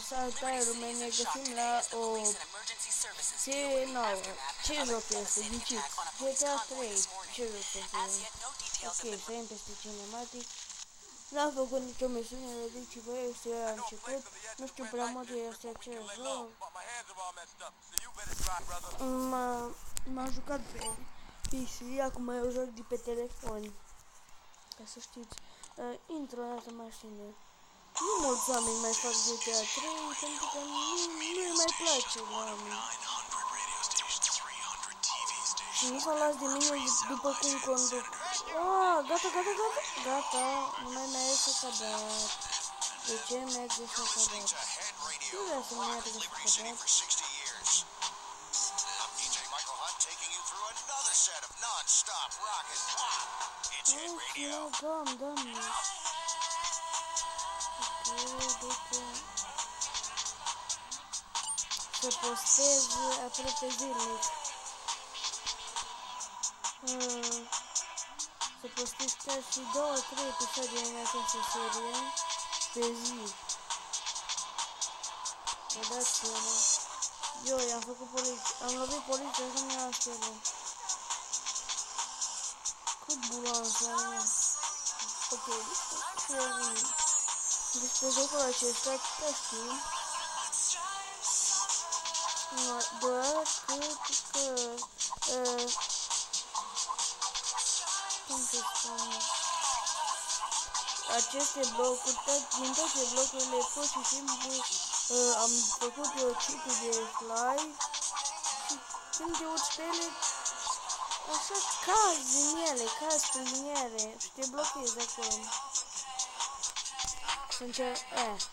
Salutare lume, ne găsim la o serie nouă. Ce joc este? Ghiciți? GTA 3. Ce joc este? Ok, sărim peste cinematic. N-am făcut nicio misiune, vedeți-vă, este la început. Nu știu prea mult, este acel joc. M-am jucat pe PC, acum eu joc de pe telefon. Ca să știți. Intru în altă mașină. Nu mulți oameni mai fac GTA 3 pentru că nu-i mai place la oameni. Și nu s-au las de mine după cum conduc. Gata, nu mai merge să cadat. De ce merge să cadat? Nu vrea să merge să cadat. Doamne. Să postez aproape zilnic. Să postez chiar și 2-3 episoade în această serie pe zi. Vă dați seama. Eu i-am făcut poliție. Am lovit poliția să mi ia stele. Cât bulan să am. Ok, despre jocul acesta, ca știu. Doar că cum să spun, aceste blocuri, din toate blocurile, pur și simplu am făcut eu cheat-ul de fly și când te uiți pe ele, așa cazi din ele, cazi prin ele și te blochezi acolo. Să încerc,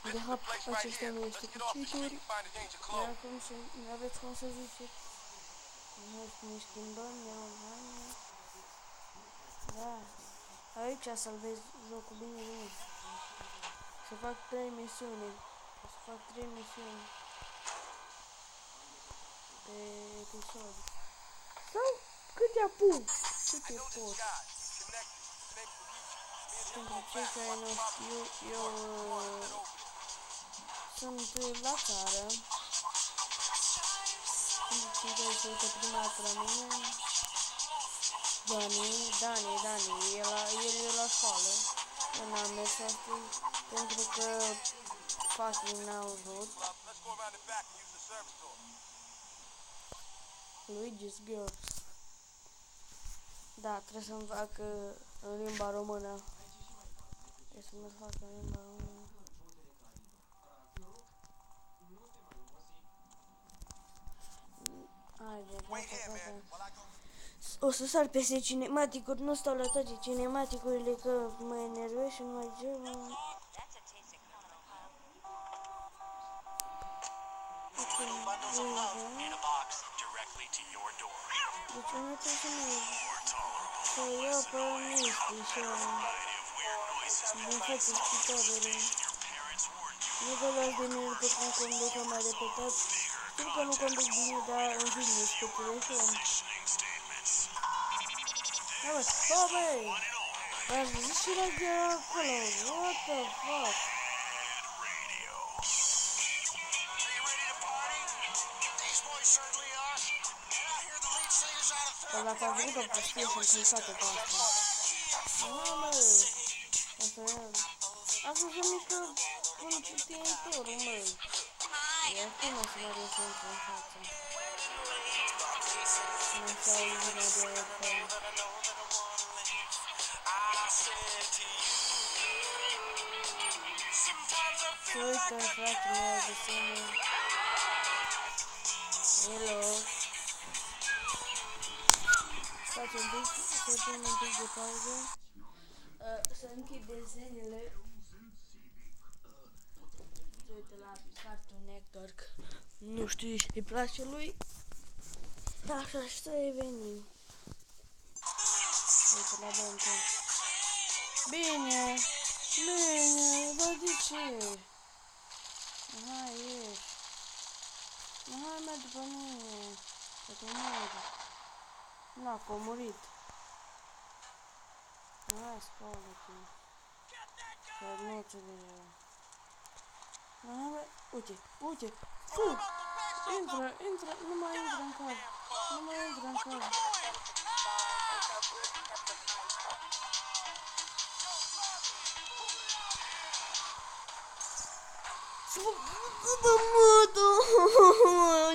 de fapt, acesta nu este cu cheat-uri, dar acum aveți cum să ziceți. Ne schimbăm, online. Da, aici salvez jocul bine. Să fac 3 misiuni. Pe episod. Sau câte apuc? Câte pot? Pentru cei care nu știu, eu sunt la țară. Pentru cei care se uită prima dată la mine. Dani, el e la școală. Eu n-am mers astăzi pentru că fucking n-au vrut. Luigi's Girls. Da, trebuie să-mi fac în limba română. Trebuie să-mi fac în limba română. Haide, gata. O să sar peste cinematicuri, nu stau la toate cinematicurile că mă enervez și nu mai cer. Deci nu trebuie să merg. Să iau pe Misty și din față spitalele. Nu vă las de mine după cum conduc, am mai repetat. Știu că nu conduc bine, dar în filme și pe telefon. Oh, băi! Ați văzut și radio acolo? What the fuck? Păi dacă a venit o prostie și-a încălcat-o pe asta. Mamă! Asta e... Asta se mică conceptientorul, mă. E acum să mă resimț în față. Nu s-au lumina de aia. Și uite, frate meu, găsim. Hello. Facem un pic, să punem un pic de pauză. Să închid desenele. Se uite la Cartoon Network. Nu știu ce îi place lui. Așa și să revenim. Uite la Benton. Bine, bă, de ce? Hai, ieși. Hai, merg după mine. Că te merg. Na, că a murit. Hai, spală-te. Că nu-ți de... Uite, uite, fu! Intră, nu mai intră în car. Nu mai intră în car.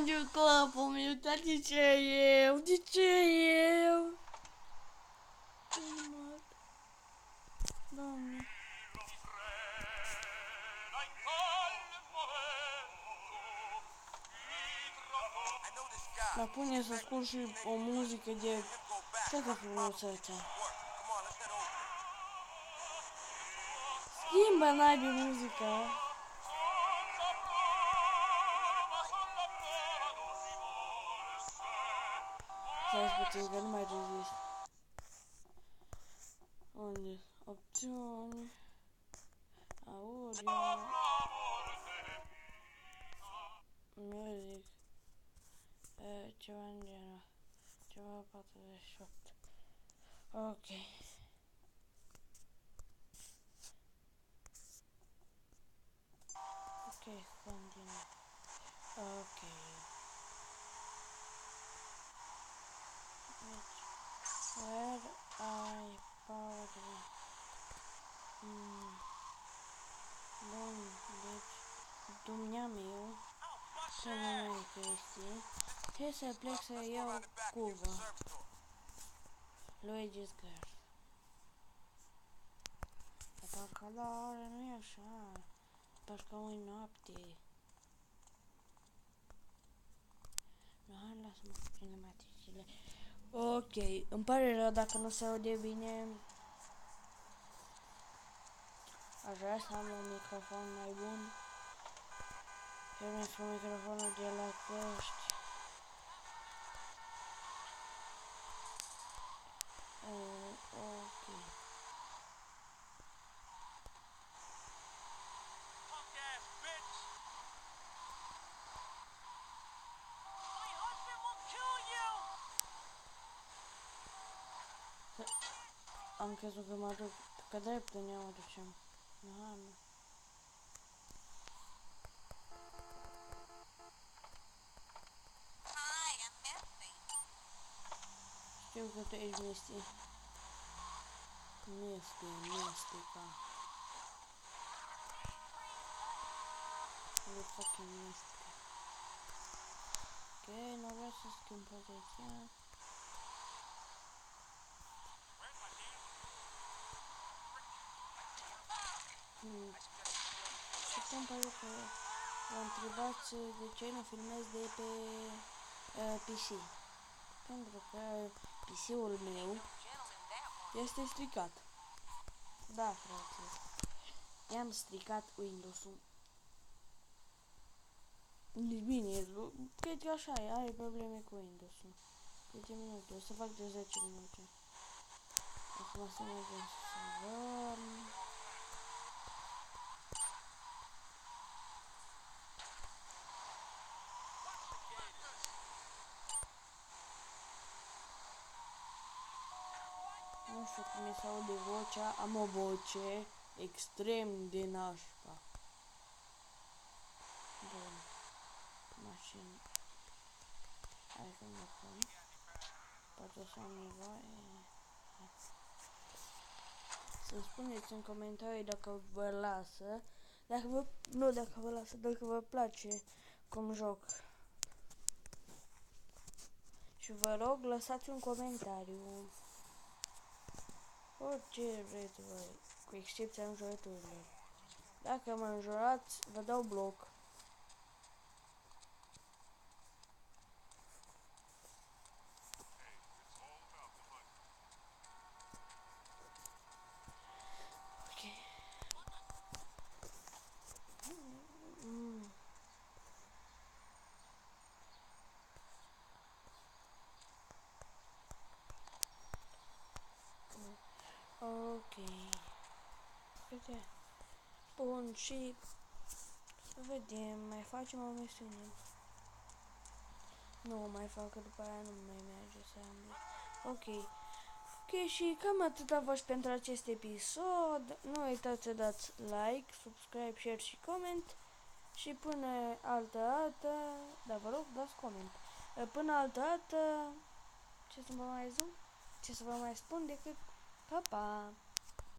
De capul meu, dar de ce eu? De ce eu? Doamne. Dar pune să ascult și o muzică de... Foarte frumusețe. Schimbă naibii muzica. Stai puțin că nu mai rezist. Unde? Opțiuni. Audio. Music. Ceva în genul. Ceva 48. Ok. Ok, continue. Ok. Where I power. Bun, deci dumneameu să nu mai chestii. Trebuie să plec să iau cuva. Luigi's Girl. Parcă la ora nu e așa. Parcă o noapte. Nu, hai, lasă-mă cu cinematicile. Ok, îmi pare rău dacă nu se aude bine. Aș vrea să am un microfon mai bun. Pornesc cu microfonul de la căști. Ok. Am crezut că mă duc pe drept, ne mă ducem. Aha, nu. Știu că tu ești Misty. Mystica. E fucking Mystica. Ok, nu vreau să schimb poziția. Și cum pare că vă întrebați de ce nu filmez de pe PC. Pentru că PC-ul meu este stricat. Da, frate. I-am stricat Windows-ul. Bine, cred că așa e, are probleme cu Windows-ul. Câte minute? O să fac de 10 minute. Acum să mergem să salvăm. Nu știu cum mi se aude vocea, am o voce extrem de nașpa. Bun. Mașină. Hai să mă pun. Poate o să am nevoie. Să spuneți în comentarii dacă vă lasă. Dacă vă, nu dacă vă lasă, dacă vă place cum joc. Și vă rog, lăsați un comentariu. Orice vreți voi, cu excepția înjurăturilor. Dacă mă înjurați, vă dau bloc. Ok. Ok. Uite. Bun, și să vedem, mai facem o misiune. Nu mai fac, că după aia nu mai merge să am. Ok. Ok, și cam atât a fost pentru acest episod. Nu uitați să dați like, subscribe, share și comment. Și până altă dată, da, vă rog, dați coment. Până altă dată, ce să vă mai spun decât pa, pa!